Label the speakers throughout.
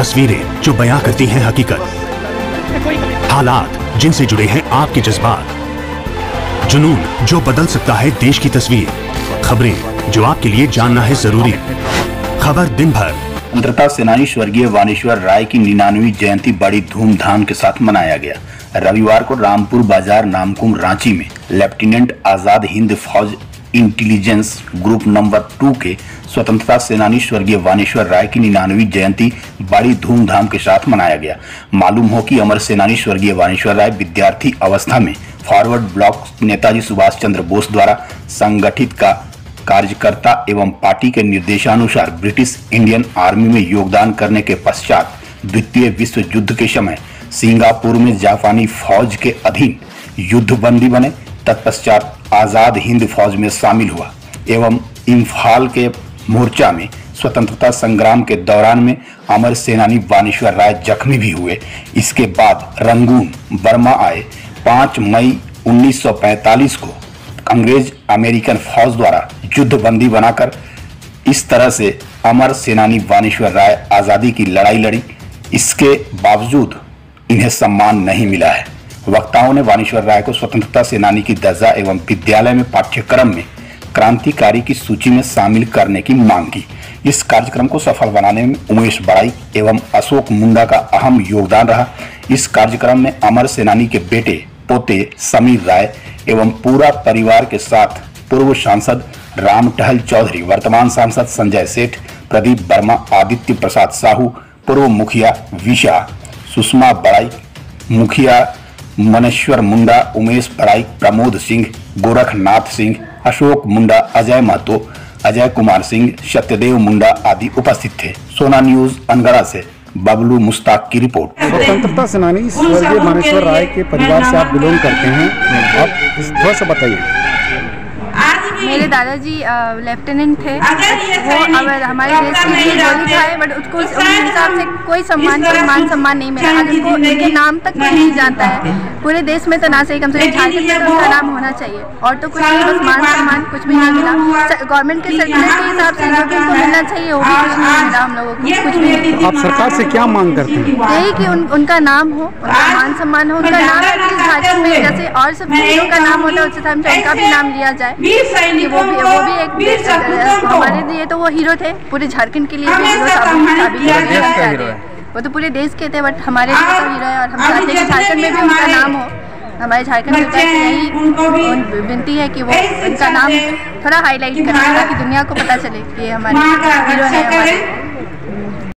Speaker 1: तस्वीरें जो बयां करती हैं हकीकत, हालात जिनसे जुड़े हैं आपके जज्बात, जुनून जो बदल सकता है देश की तस्वीर, खबरें जो आपके लिए जानना है जरूरी। खबर दिन भर।
Speaker 2: स्वतंत्रता सेनानी स्वर्गीय वाणेश्वर राय की 99वीं जयंती बड़ी धूमधाम के साथ मनाया गया। रविवार को रामपुर बाजार नामकुम रांची में लेफ्टिनेंट आजाद हिंद फौज इंटेलिजेंस ग्रुप नंबर 2 के स्वतंत्रता सेनानी स्वर्गीय वाणेश्वर राय की 99वीं जयंती बड़ी धूमधाम के साथ मनाया गया। मालूम हो कि अमर सेनानी स्वर्गीय वाणेश्वर राय विद्यार्थी अवस्था में फॉरवर्ड ब्लॉक नेताजी सुभाष चंद्र बोस द्वारा संगठित का कार्यकर्ता एवं पार्टी के निर्देशानुसार ब्रिटिश इंडियन आर्मी में योगदान करने के पश्चात द्वितीय विश्व युद्ध के समय सिंगापुर में जापानी फौज के अधीन युद्धबंदी बने। तत्पश्चात आजाद हिंद फौज में शामिल हुआ एवं इम्फाल के मोर्चा में स्वतंत्रता संग्राम के दौरान में अमर सेनानी वाणेश्वर राय जख्मी भी हुए। इसके बाद रंगून बर्मा आए। 5 मई 1945 को अंग्रेज अमेरिकन फौज द्वारा युद्धबंदी बनाकर इस तरह से अमर सेनानी वाणेश्वर राय आजादी की लड़ाई लड़ी। इसके बावजूद इन्हें सम्मान नहीं मिला है। वक्ताओं ने वाणेश्वर राय को स्वतंत्रता सेनानी की दर्जा एवं विद्यालय में पाठ्यक्रम में क्रांतिकारी की सूची में शामिल करने की मांग की। इस कार्यक्रम को सफल बनाने में उमेश बड़ाई एवं अशोक मुंडा का अहम योगदान रहा। इस कार्यक्रम में अमर सेनानी के बेटे पोते समीर राय एवं पूरा परिवार के साथ पूर्व सांसद राम टहल चौधरी, वर्तमान सांसद संजय सेठ, प्रदीप वर्मा, आदित्य प्रसाद साहू, पूर्व मुखिया विशा, सुषमा बड़ाई, मुखिया मनेश्वर मुंडा, उमेश बड़ाई, प्रमोद सिंह, गोरखनाथ सिंह, अशोक मुंडा, अजय महतो, अजय कुमार सिंह, सत्यदेव मुंडा आदि उपस्थित थे। सोना न्यूज अनगढ़ा से बबलू मुश्ताक की रिपोर्ट।
Speaker 3: स्वतंत्रता सेनानी स्वर्गीय वाणेश्वर राय के परिवार से आप बिलोंग करते हैं, आप थोड़ा सा बताइए।
Speaker 4: मेरे दादाजी लेफ्टिनेंट थे। वो अब हमारे देश के लिए गोली खाए, बट उसको उस हिसाब से कोई सम्मान, कोई मान सम्मान नहीं मिला। आज उनको उनके नाम तक कोई नहीं जानता है। पूरे देश में तो ना सही, कम से कम झारखंड में तो उनका नाम होना चाहिए। और तो कुछ नहीं, बस मान सम्मान कुछ भी नहीं मिला। गवर्नमेंट के सर्कुलर के हिसाब से जो भी उनको मिलना चाहिए वो भी कुछ नहीं मिला हम लोगों को, कुछ भी नहीं।
Speaker 3: आप सरकार से क्या मांग करते हैं?
Speaker 4: यही कि उनका नाम हो, उनका मान सम्मान हो, उनका नाम झारखंड में जैसे और सब चीज़ों का नाम होता है उससे उनका भी नाम लिया जाए। वो भी एक हमारे लिए तो वो हीरो थे, पूरे झारखंड के लिए भी हीरो साबित। वो तो पूरे देश के थे, बट हमारे लिए तो हीरो है। और हम चाहते हैं कि झारखंड में भी उनका नाम हो। हमारे झारखंड सरकार से यही विनती है कि वो उनका नाम थोड़ा हाईलाइट करें ताकि दुनिया को पता चले कि हमारे हीरो हैं हमारे।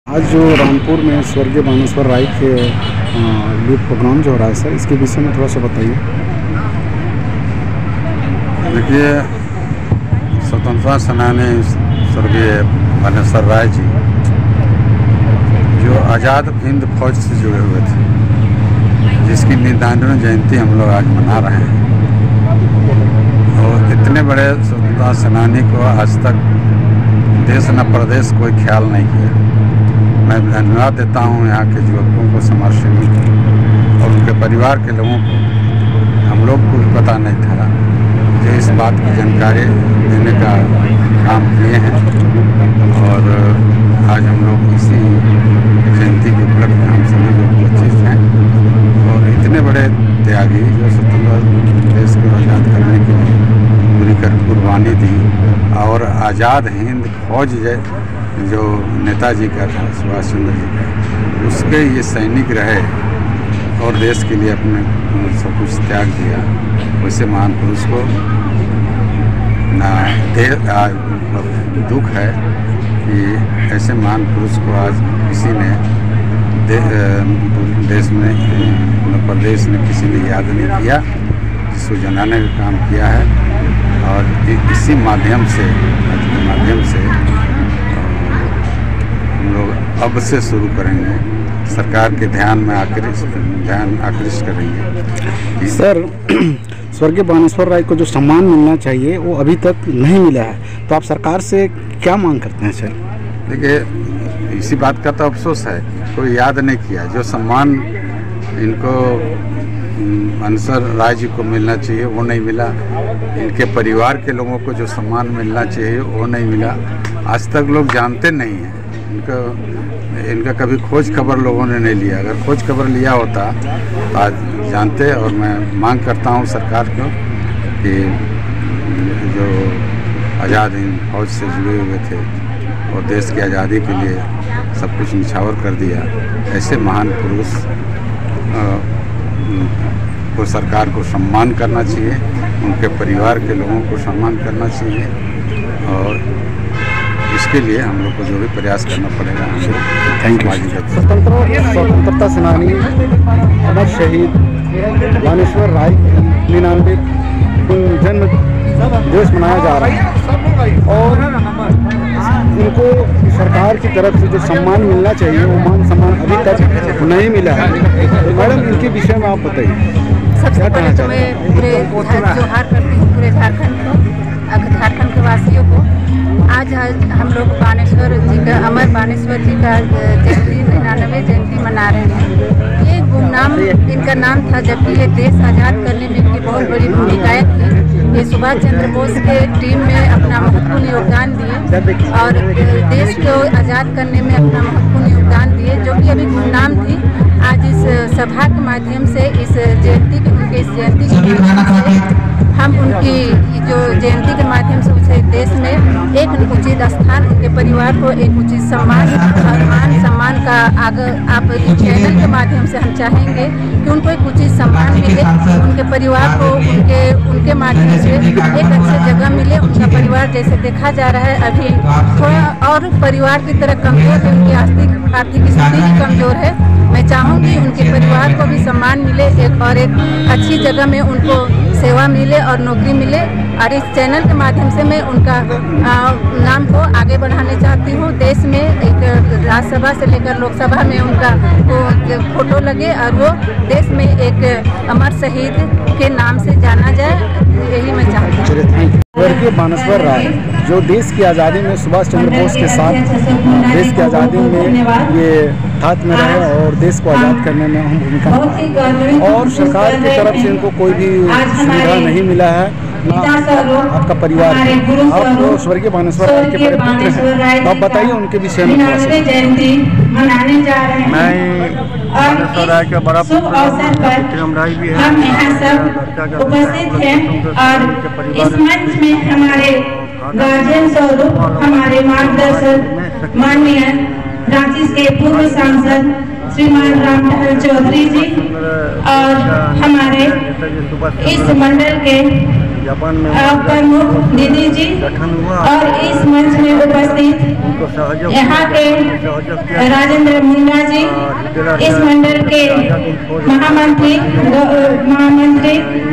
Speaker 3: आज जो रामपुर में स्वर्गीय वाणेश्वर राय के लिए प्रोग्राम जो हो रहा है सर, इसके विषय में थोड़ा सा बताइए।
Speaker 5: देखिए, स्वतंत्रता सेनानी स्वर्गीय वाणेश्वर राय जी जो आज़ाद हिंद फौज से जुड़े हुए थे, जिसकी 99वीं जयंती हम लोग आज मना रहे हैं। और इतने बड़े स्वतंत्रता सेनानी को आज तक देश न प्रदेश कोई ख्याल नहीं किया। मैं धन्यवाद देता हूँ यहाँ के युवकों को, समाज सेवी को और उनके परिवार के लोगों को। हम लोग को भी पता नहीं था, जो इस बात की जानकारी देने का काम किए हैं। और आज हम लोग इसी जयंती के उपलक्ष्य में हम सभी लोग उपस्थित हैं। और इतने बड़े त्यागी जो स्वतंत्र देश को आज़ाद करने के लिए पूरी कुर्बानी दी, और आज़ाद हिंद फौज जो नेताजी का था, सुभाष चंद्र जी का, उसके ये सैनिक रहे और देश के लिए अपने सब कुछ त्याग दिया। वैसे महान पुरुष को ना दुख है कि ऐसे महान पुरुष को आज किसी ने देश में न प्रदेश में किसी ने याद नहीं किया, जिसको जनाने का काम किया है। और इसी माध्यम से हम लोग अब से शुरू करेंगे, सरकार के ध्यान आकृष्ट करेंगे।
Speaker 3: सर, स्वर्गीय वाणेश्वर राय को जो सम्मान मिलना चाहिए वो अभी तक नहीं मिला है, तो आप सरकार से क्या मांग करते हैं सर?
Speaker 5: देखिए, इसी बात का तो अफसोस है, कोई याद नहीं किया। जो सम्मान इनको वाणेश्वर राय जी को मिलना चाहिए वो नहीं मिला। इनके परिवार के लोगों को जो सम्मान मिलना चाहिए वो नहीं मिला। आज तक लोग जानते नहीं हैं इनका कभी खोज खबर लोगों ने नहीं लिया। अगर खोज खबर लिया होता तो आज जानते। और मैं मांग करता हूँ सरकार को कि जो आज़ाद हिंद फौज से जुड़े हुए थे और देश की आज़ादी के लिए सब कुछ निछावर कर दिया, ऐसे महान पुरुष को सरकार को सम्मान करना चाहिए, उनके परिवार के लोगों को सम्मान करना चाहिए। और इसके लिए हम लोग को जो भी प्रयास करना पड़ेगा।
Speaker 3: Thank you. स्वतंत्रता सेनानी अमर शहीद बानेश्वर राय की 99 जन्म दिवस मनाया जा रहा है और उनको सरकार की तरफ से जो सम्मान मिलना चाहिए वो मान सम्मान अभी तक नहीं मिला है। मैडम, इनके विषय में आप बताइए।
Speaker 6: सबसे पहले तो मैं पूरे जोहार करती हूँ पूरे झारखंड के वासियों को। आज हम लोग बानेश्वर जी का अमर बानेश्वर जी का जयंती 99 जयंती मना रहे हैं। ये गुमनाम इनका नाम था, जबकि ये देश आज़ाद करने में इनकी बहुत बड़ी भूमिकाएँ थी। ये सुभाष चंद्र बोस के टीम में अपना महत्वपूर्ण योगदान दिए और देश को आज़ाद करने में अपना महत्वपूर्ण योगदान दिए, जो कि अभी गुमनाम थी। आज इस सभा के माध्यम से इस जयंती के हम उनकी जो जयंती के माध्यम से उसे देश में एक उचित स्थान, उनके परिवार को एक उचित सम्मान और मान सम्मान का आगे आप चैनल के माध्यम से हम चाहेंगे कि उनको एक उचित सम्मान मिले, उनके परिवार को उनके माध्यम से एक अच्छी जगह मिले। उनका परिवार जैसे देखा जा रहा है अभी थोड़ा और परिवार की तरह कमजोर है, उनकी आर्थिक स्थिति भी कमजोर है। मैं चाहूँगी उनके परिवार को भी सम्मान मिले, एक अच्छी जगह में उनको सेवा मिले और नौकरी मिले। और इस चैनल के माध्यम से मैं उनका नाम को आगे बढ़ाने चाहती हूँ। देश में एक राज्यसभा से लेकर लोकसभा में उनका फोटो लगे और वो देश में एक अमर शहीद के नाम से जाना जाए, यही मैं चाहती हूँ।
Speaker 3: स्वर्गीय बानेश्वर राय जो देश की आज़ादी में सुभाष चंद्र बोस के साथ देश की आज़ादी में ये हाथ में रहे और देश को आज़ाद करने में अहम भूमिका निभाई और सरकार की तरफ से इनको कोई भी सुविधा नहीं मिला है, ना आपका परिवार। आप स्वर्गीय बानेश्वर राय के बड़े पुत्र हैं, तो आप बताइए उनके विषय में।
Speaker 7: मैं बानेश्वर राय का बड़ा पुत्र राय भी है,
Speaker 8: उपस्थित हैं और इस मंच में हमारे गार्जियन स्वरूप हमारे मार्गदर्शक माननीय रांची के पूर्व सांसद श्रीमान रामटहल चौधरी जी और हमारे इस मंडल के प्रमुख दीदी जी और इस मंच में उपस्थित यहाँ के राजेंद्र मुंडा जी, इस मंडल के महामंत्री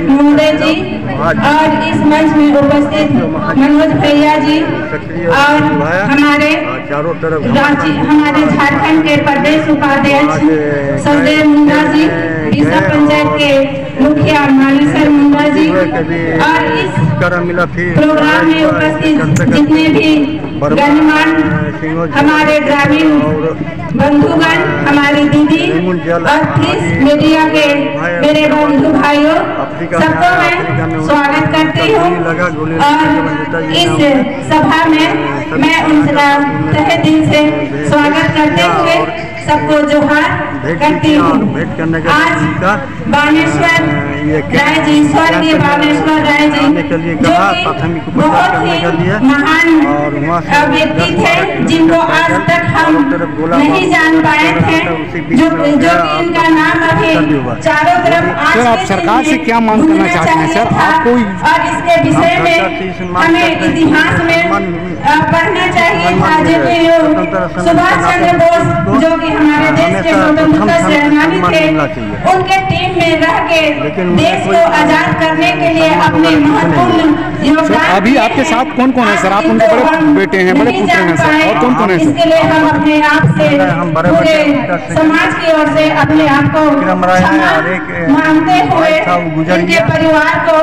Speaker 8: महोदय जी और इस मंच में उपस्थित मनोज भैया जी और हमारे रांची हमारे झारखंड के प्रदेश उपाध्यक्ष सचदेव मुंडा जी, ईसा पंचायत के मुखिया मालीसर मुंडा जी और इस प्रोग्राम में उपस्थित जितने भी गणमान्य हमारे ग्रामीण बंधुगण, हमारी दीदी और प्रेस मीडिया के मेरे बंधु भाइयों, सबको मैं स्वागत करती हूँ। और इस सभा में मैं उनका तहे दिल से स्वागत करते हुए सबको जोहार करती हूँ। आज बानेश्वर राय जी, स्वर्गीय बानेश्वर राय जी जो बहुत ही महान व्यक्ति थे, जिनको आज तक हम नहीं जान पाए थे, जो इनका नाम अभी चारों तरफ
Speaker 3: सर, आप सरकार से क्या मांग करना चाहते हैं सर? आपको
Speaker 8: और इसके विषय में हमें इतिहास में पढ़ना चाहिए था, जो सुभाष चंद्र बोस जो कि हमारे देश के स्वतंत्रता सेनानी थे, उनके टीम में रह के देश को आजाद करने के लिए अपने महत्वपूर्ण योगदान।
Speaker 3: अभी आपके साथ कौन कौन है सर? आप उनके बड़े बेटे हैं, बड़े पुत्र हैं सर, और कौन कौन है सर?
Speaker 8: इसके लिए हम अपने आप से पूरे समाज की ओर से अपने आप को मानते हुए इनके परिवार को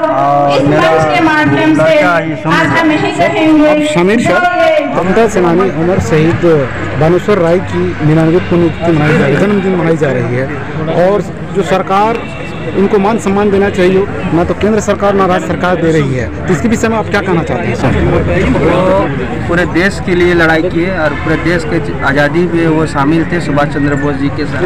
Speaker 8: इस मंच के माध्यम से आज हम यही कहेंगे।
Speaker 3: समीर सर, स्वतंत्रता सेनानी अमर शहीद बानेश्वर राय की 99वीं पुण्यतिथि मनाई जा रही है, जन्मदिन मनाई जा रही है और जो सरकार इनको मान सम्मान देना चाहिए, ना तो केंद्र सरकार ना राज्य सरकार दे रही है। तो इसके विषय में आप क्या कहना चाहते हैं सर?
Speaker 9: वो पूरे देश के लिए लड़ाई किए और पूरे देश के आज़ादी में वो शामिल थे सुभाष चंद्र बोस जी के साथ।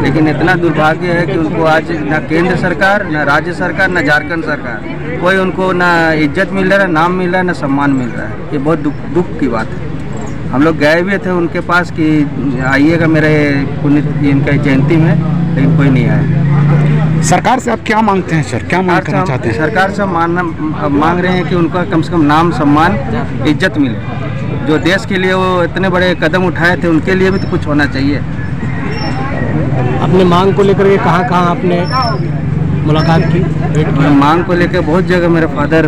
Speaker 9: लेकिन इतना दुर्भाग्य है कि उनको आज ना केंद्र सरकार, ना राज्य सरकार, ना झारखंड सरकार, कोई उनको ना इज्जत मिल रहा है, नाम मिल रहा है, ना सम्मान मिल रहा है। ये बहुत दुख की बात है। हम लोग गए भी थे उनके पास कि आइएगा मेरे इनका जयंती में, लेकिन कोई नहीं आया।
Speaker 3: सरकार से आप क्या मांगते हैं सर, क्या मांग करना चाहते हैं?
Speaker 9: सरकार से मांग रहे हैं कि उनका कम से कम नाम सम्मान इज्जत मिले। जो देश के लिए वो इतने बड़े कदम उठाए थे, उनके लिए भी तो कुछ होना चाहिए।
Speaker 10: अपने मांग को लेकर के कहाँ आपने मुलाकात की?
Speaker 9: मांग को लेकर बहुत जगह मेरे फादर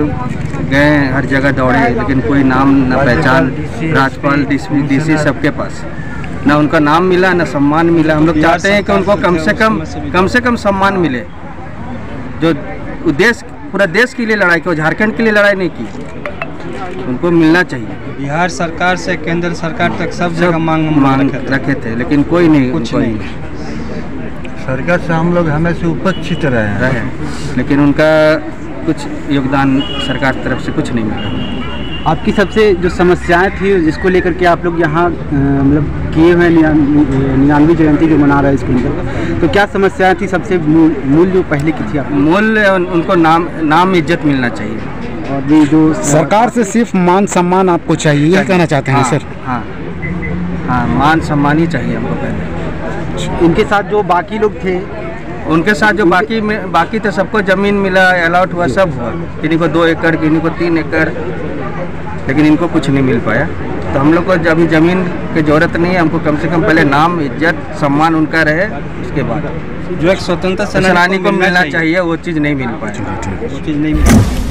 Speaker 9: गए, हर जगह दौड़े, लेकिन कोई नाम न पहचान। राज्यपाल, डीसी सबके पास ना उनका नाम मिला, ना सम्मान मिला। हम लोग चाहते हैं कि उनको कम से कम सम्मान मिले। जो देश, पूरा देश के लिए लड़ाई की, झारखंड के लिए लड़ाई नहीं की, उनको मिलना चाहिए।
Speaker 10: बिहार सरकार से केंद्र सरकार तक सब जगह मांग
Speaker 9: रखे थे, लेकिन कोई नहीं,
Speaker 10: कुछ नहीं।
Speaker 5: सरकार से हम लोग हमेशा उपेक्षित रहे,
Speaker 9: लेकिन उनका कुछ योगदान सरकार तरफ से कुछ नहीं मिला।
Speaker 11: आपकी सबसे जो समस्याएं थी जिसको लेकर के आप लोग यहाँ मतलब किए हुए 99वीं जयंती जो मना रहे हैं इसके अंदर, तो क्या समस्याएं थी? सबसे मूल जो पहले की थी आप?
Speaker 9: मूल उनको नाम इज्जत मिलना चाहिए।
Speaker 3: और ये जो सरकार से सिर्फ मान सम्मान आपको चाहिए, यह कहना चाहते हैं सर?
Speaker 9: हाँ, मान सम्मान ही चाहिए हमको पहले।
Speaker 11: इनके साथ जो बाकी लोग थे,
Speaker 9: उनके साथ जो बाकी थे, सबको ज़मीन मिला, अलॉट हुआ, सब हुआ। किन्हीं को 2 एकड़, किन्हीं को 3 एकड़, लेकिन इनको कुछ नहीं मिल पाया। तो हम लोग को अभी ज़मीन की ज़रूरत नहीं है, हमको कम से कम पहले नाम, इज्जत, सम्मान उनका रहे, उसके बाद
Speaker 10: जो एक स्वतंत्रता
Speaker 9: सेनानी को मिलना चाहिए, वो चीज़ नहीं मिल पाया।
Speaker 10: वो चीज़ नहीं मिली।